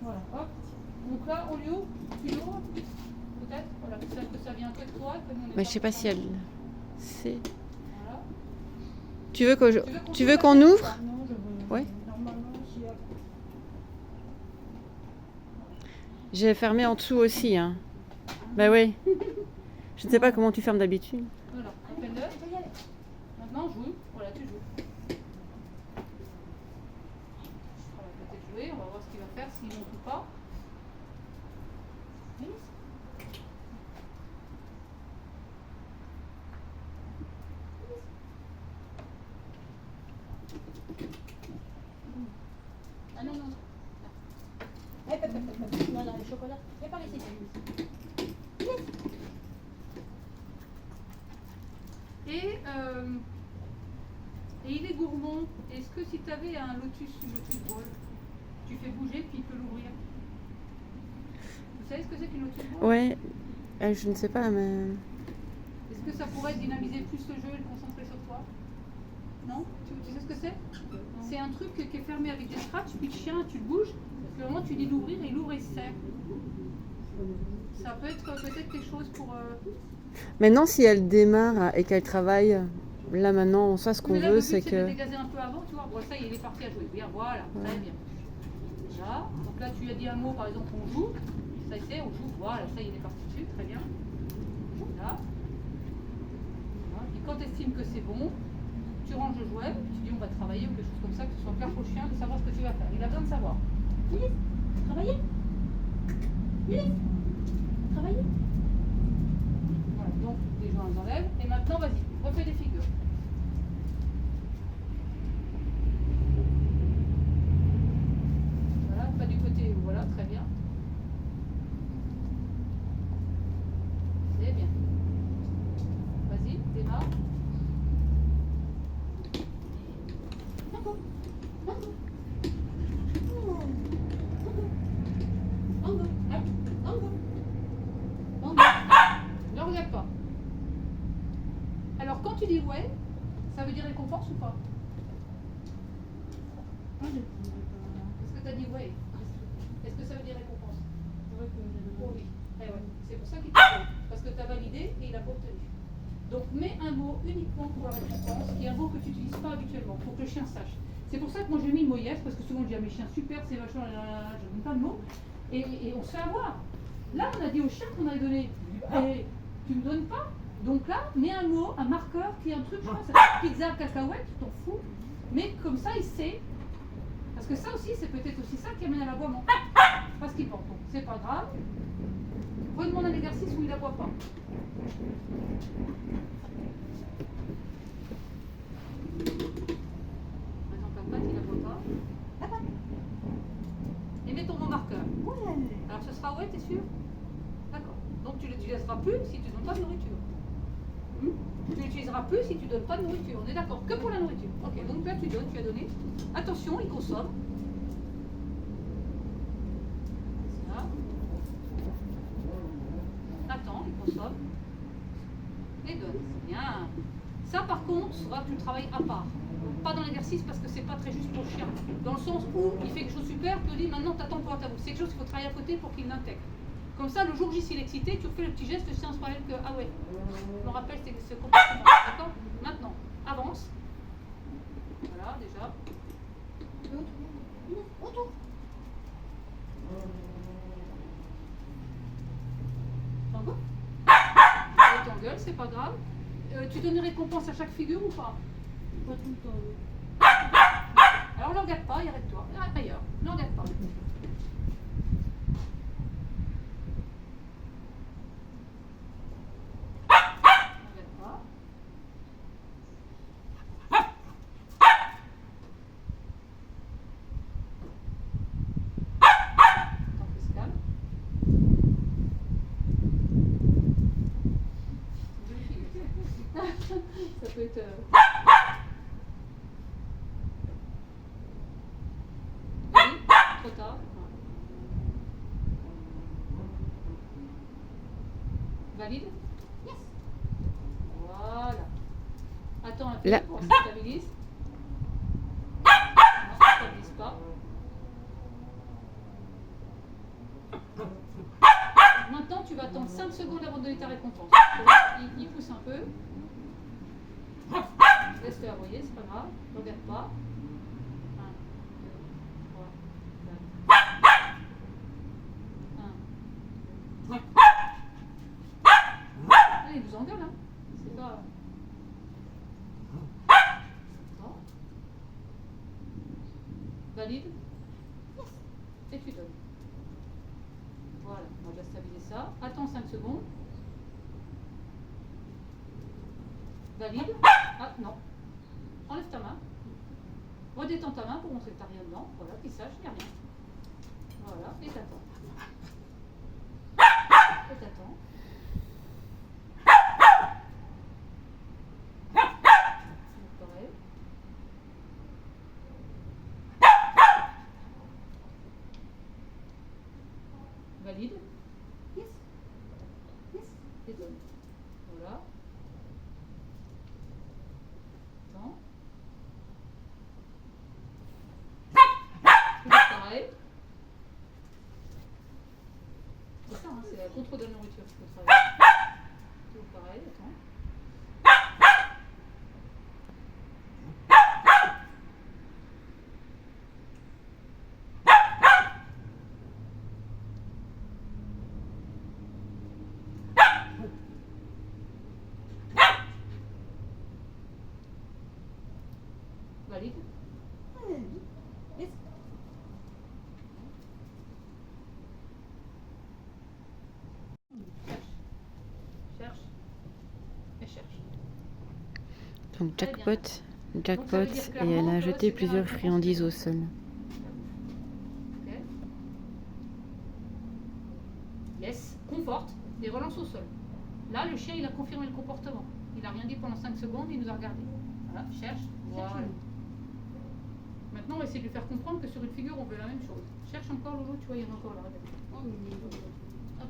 Voilà, hop. Donc là, au lieu, tu l'ouvres, peut-être, voilà, que ça vient que de toi. Que nous, on est Mais pas je sais pas si elle content. sait. Voilà. Tu veux qu'on ouvre? Non, je veux. Ouais. Normalement, si. J'ai fermé en dessous aussi. Hein. Bah oui. Je ne sais pas comment tu fermes d'habitude. Voilà, appelle-le. Maintenant, joue. Voilà, tu joues. On va peut-être jouer, on va voir ce qu'il va faire, s'il monte ou pas. Oui. Ah non, non, non. Non, non, le chocolat. Viens par ici. Et il est gourmand. Est-ce que si tu avais un lotus ball, tu fais bouger puis il peut l'ouvrir? Vous savez ce que c'est qu'une lotus ball? Ouais. Je ne sais pas, mais. Est-ce que ça pourrait dynamiser plus le jeu et le concentrer sur toi? Non? Tu sais ce que c'est? C'est un truc qui est fermé avec des scratchs, puis le chien, tu le bouges, puis au moment où tu dis d'ouvrir, il ouvre et il se serre. Ça peut être peut-être quelque chose pour... Maintenant, si elle démarre et qu'elle travaille, là maintenant, ça, ce qu'on Mais là, veut, le but, c'est de que. dégazer un peu avant, tu vois. Bon, ça y est, il est parti à jouer. Bien, voilà, très bien. Déjà. Donc là, tu as dit un mot, par exemple, on joue. Ça y est, on joue. Voilà, ça y est, il est parti dessus. Très bien. Là. Voilà. Et quand tu estimes que c'est bon, tu ranges le jouet, puis tu dis on va travailler ou quelque chose comme ça, que ce soit clair pour le chien de savoir ce que tu vas faire. Il a besoin de savoir. Lilith, travailler. Lilith, travailler. Voilà, donc les joints on les enlève. Et maintenant, vas-y, refais des figures. Voilà, pas du côté où, voilà, très bien. C'est bien. Vas-y, démarre. Ne regarde pas. Alors quand tu dis ouais, ça veut dire récompense ou pas? Est-ce que tu as dit ouais? Est-ce que ça veut dire récompense? Oui. Eh ouais. C'est pour ça qu'il t'a dit. Parce que tu as validé et il a pas obtenu. Donc mets un mot uniquement pour la récompense, qui est un mot que tu n'utilises pas habituellement, pour que le chien sache. C'est pour ça que moi j'ai mis le mot yes, parce que souvent je dis à mes chiens super, c'est vachement, je ne donne pas de mots, et on se fait avoir. Là on a dit au chien qu'on allait donner, et tu ne me donnes pas. Donc là, mets un mot, un marqueur, qui est un truc, je pense, pizza, cacahuète, tu t'en fous, mais comme ça il sait. Parce que ça aussi, c'est peut-être aussi ça qui amène à l'aboiement. Parce qu'il pense. Donc c'est pas grave. Redemande un exercice où il n'aboie pas. Maintenant, ta patte, il n'aboie pas. Et mets ton mot marqueur. Alors ce sera ouais, t'es sûr? D'accord. Donc tu l'utiliseras plus si tu ne donnes pas de nourriture. Tu l'utiliseras plus si tu ne donnes pas de nourriture. On est d'accord? Que pour la nourriture. Ok, donc là tu donnes, tu as donné. Attention, il consomme. Ça. Attends, il consomme. Et donne. Bien. Ça par contre, il faudra que tu le travailles à part. Donc, pas dans l'exercice parce que c'est pas très juste pour le chien. Dans le sens où il fait quelque chose de super, tu lui dis maintenant t'attends pour ta bouche. C'est quelque chose qu'il faut travailler à côté pour qu'il l'intègre. Comme ça, le jour J, s'il est excité, tu fais le petit geste, le chien se rappelle que ah ouais, je me rappelle c'est comportement. D'accord? Maintenant, avance. Voilà, déjà. Autour. T'engueules? T'engueules, c'est pas grave. Tu donnes une récompense à chaque figure ou pas? Pas tout le temps. Alors ne regarde pas, arrête-toi. Arrête ailleurs. Ne regarde pas. Ça peut être... Oui, trop tard. Valide? Yes. Voilà. Attends un peu Là. pour que ça stabilise. Non, ça ne stabilise pas. vas attendre 5 secondes avant de donner ta récompense. Il pousse un peu. Laisse-le aboyer, c'est pas grave. Ne regarde pas. 1, 2, 3, 4. 1. Allez, il nous engueule, hein. C'est pas. Bon. Valide. Et tu donnes. Voilà, on va déjà stabiliser ça. Attends 5 secondes. Valide. Ah non. Enlève ta main. Redétends ta main pour montrer que tu n'as rien dedans. Voilà, qu'il sache, il n'y a rien. Voilà, et t'attends. Et t'attends. Pareil. Valide. Yes. Yes. Et donne. Voilà. Attends. Toujours pareil. C'est ça, hein, c'est le contrôle de la nourriture qu'il faut travailler. Toujours pareil, attends. Valide. Yes. Cherche. Et cherche. Donc Très bien. jackpot, Donc, jackpot, ça veut dire et clairement elle a que jeté c'est bien plusieurs la réponse friandises qui est au sol. Ok. Yes. Conforte et relance au sol. Là, le chien, il a confirmé le comportement. Il n'a rien dit pendant 5 secondes, il nous a regardé. Voilà, cherche. Voilà. Maintenant, on va essayer de lui faire comprendre que sur une figure, on veut la même chose. Cherche encore, Lolo, tu vois, il y en a encore là. Regarde. Hop,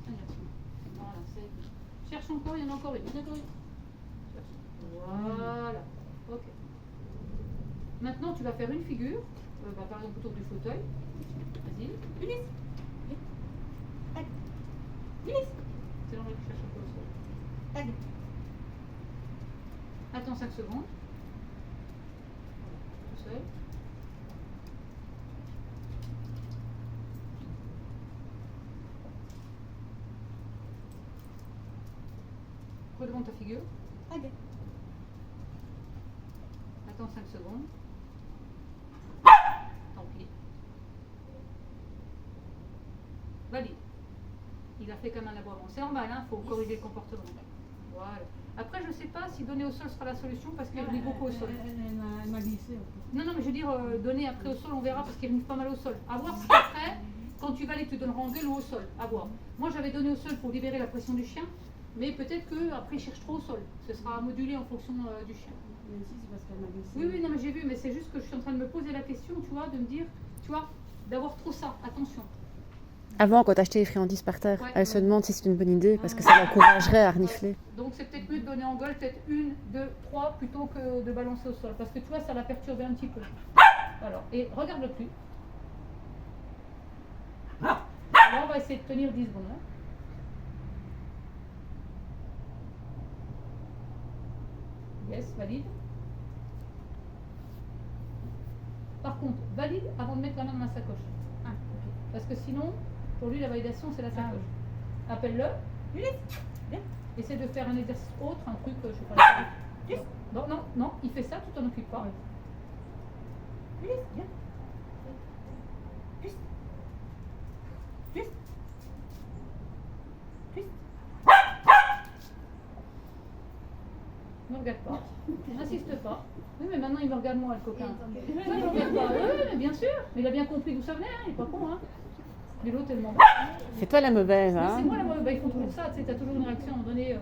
un garçon. Voilà, c'est. Cherche encore, il y en a encore une. Cherche. Voilà. Ok. Maintenant, tu vas faire une figure, par exemple autour du fauteuil. Vas-y. Ulysse. Ulysse. C'est l'endroit qui cherche un peu au sol. Allez. Attends 5 secondes. Tout seul. Redemande ta figure. Allez. Attends 5 secondes. Tant pis. Valide. Il a fait comme un aboiement. C'est normal, il faut corriger le comportement. Voilà. Après, je ne sais pas si donner au sol sera la solution parce qu'il renifle beaucoup au sol. Elle m'a glissé. Non, mais je veux dire, donner après au sol, on verra parce qu'il renifle pas mal au sol. À voir si après, quand tu vas aller, tu donneras en gueule ou au sol. À voir. Moi, j'avais donné au sol pour libérer la pression du chien, mais peut-être qu'après, il cherche trop au sol. Ce sera modulé en fonction du chien. Même si c'est parce qu'elle m'a glissé. Oui, oui, non, mais j'ai vu, mais c'est juste que je suis en train de me poser la question, tu vois, de me dire, tu vois, d'avoir trop ça. Attention. Avant, quand t'achetais les friandises par terre, Ouais. elle se demande si c'est une bonne idée parce que ça l'encouragerait à renifler. Donc c'est peut-être mieux de donner en gueule, peut-être 1, 2, 3 plutôt que de balancer au sol. Parce que tu vois, ça l'a perturbé un petit peu. Alors, et regarde le plus. Là, on va essayer de tenir 10 secondes. Hein. Yes, valide. Par contre, valide avant de mettre la main dans la sacoche. Ah, ok. Parce que sinon, pour lui, la validation, c'est la sacoche. Appelle-le. Ulysse. Viens. Essaie de faire un exercice autre, un truc, je sais pas. Non, non, non, il fait ça, tu t'en occupes pas. Ulysse, viens. Ulysse. Ulysse. Ulysse. Ne regarde pas. N'insiste pas. Oui, mais maintenant il me regarde moi, le coquin. Toi, il me regarde pas. Oui, mais bien sûr. Mais il a bien compris d'où ça venait, hein. Il est pas con, hein. Mais l'autre, elle m'en va. C'est toi la mauvaise, Oui, hein? c'est moi la mauvaise. Bah, ils font toujours ça, tu sais, t'as toujours une réaction à un moment donné.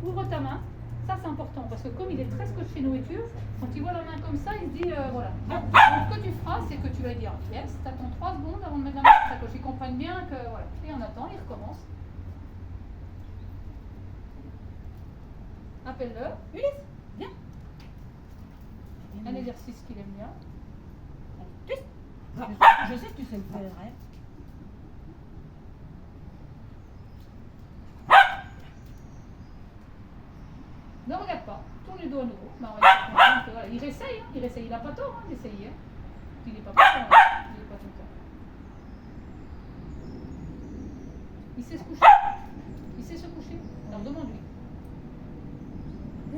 Ouvre ta main. Ça, c'est important. Parce que comme il est très scotché nourriture, quand il voit la main comme ça, il se dit voilà. Donc, ce que tu feras, c'est que tu vas dire yes, t'attends 3 secondes avant de mettre la main dans sa coche. Ils comprennent bien que voilà. Et on attend, il recommence. Appelle-le. Ulysse, viens. Un exercice qu'il aime bien. Je sais que tu sais le faire, hein. du dos à nouveau. Bah, on va être content que, voilà, il réessaye, hein, il réessaye. Il n'a pas tort hein, d'essayer. Hein. Il n'est pas content. Hein. Il n'est pas content. Il sait se coucher. Il sait se coucher. Alors demande-lui.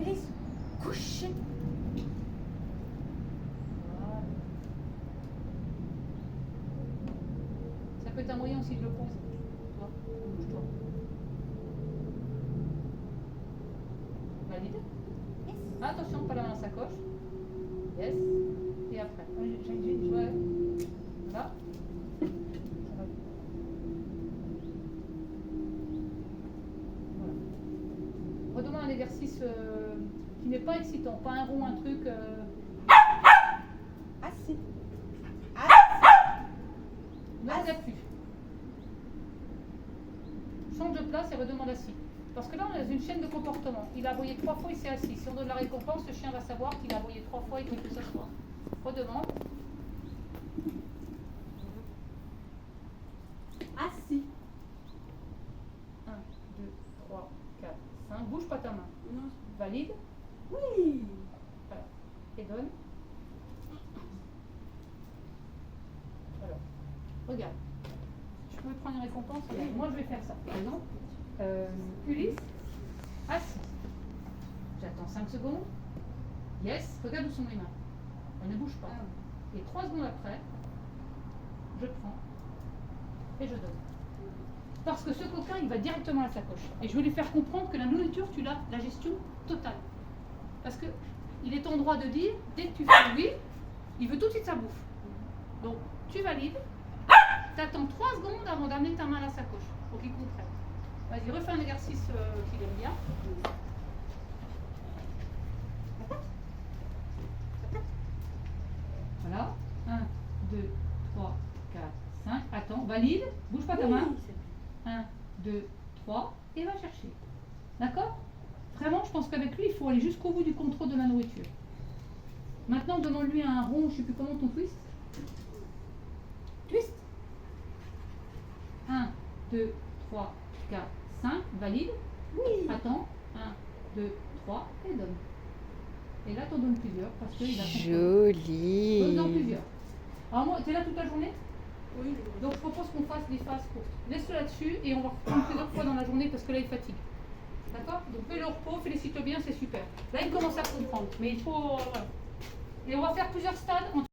Ulysse, coucher. Voilà. Ça peut être un moyen aussi de le poser. Toi, bouge-toi. Valide. Yes. Attention, pas la main à sa coche. Yes. Et après. Ouais. Ouais. Là. Voilà. Redemande un exercice qui n'est pas excitant, pas un rond, un truc. Assis. Ne regarde plus. Change de place et redemande assis. Parce que là, on est dans une chaîne de comportement. Il a aboyé 3 fois, il s'est assis. Si on donne la récompense, le chien va savoir qu'il a aboyé 3 fois et qu'il peut s'asseoir. Redemande. Assis. 1, 2, 3, 4, 5. Bouge pas ta main. Non. Valide. Oui. Voilà. Et donne. Alors, regarde. Je peux prendre une récompense. Regarde. Moi, je vais faire ça. Par exemple, Ulysse, assis. J'attends 5 secondes. Yes. Regarde où sont mes mains. Elle ne bouge pas. Et 3 secondes après, je prends et je donne. Parce que ce coquin, il va directement à sa coche. Et je veux lui faire comprendre que la nourriture, tu l'as, la gestion totale. Parce que il est en droit de dire, dès que tu fais oui, il veut tout de suite sa bouffe. Donc, tu valides, tu attends 3 secondes avant d'amener ta main à sa coche, pour qu'il comprenne. Vas-y, refais un exercice qu'il aime bien. Voilà. 1, 2, 3, 4, 5. Attends, valide, bouge pas ta main. 1, 2, 3, et va chercher. D'accord? Vraiment, je pense qu'avec lui, il faut aller jusqu'au bout du contrôle de la nourriture. Maintenant, demande-lui un rond, je ne sais plus comment ton twist. Twist. 1, 2, 3, 4, 5, valide. Oui. Attends, 1, 2, 3, et donne. Et là, t'en donnes plusieurs, parce qu'il a compris. Joli. Donne-en plusieurs. Alors moi, t'es là toute la journée? Oui. Donc je propose qu'on fasse des phases courtes. Laisse-le là-dessus et on va reprendre plusieurs fois dans la journée parce que là il fatigue. D'accord? Donc fais le repos, félicite-le bien, c'est super. Là il commence à comprendre, mais il faut... voilà. Et on va faire plusieurs stades.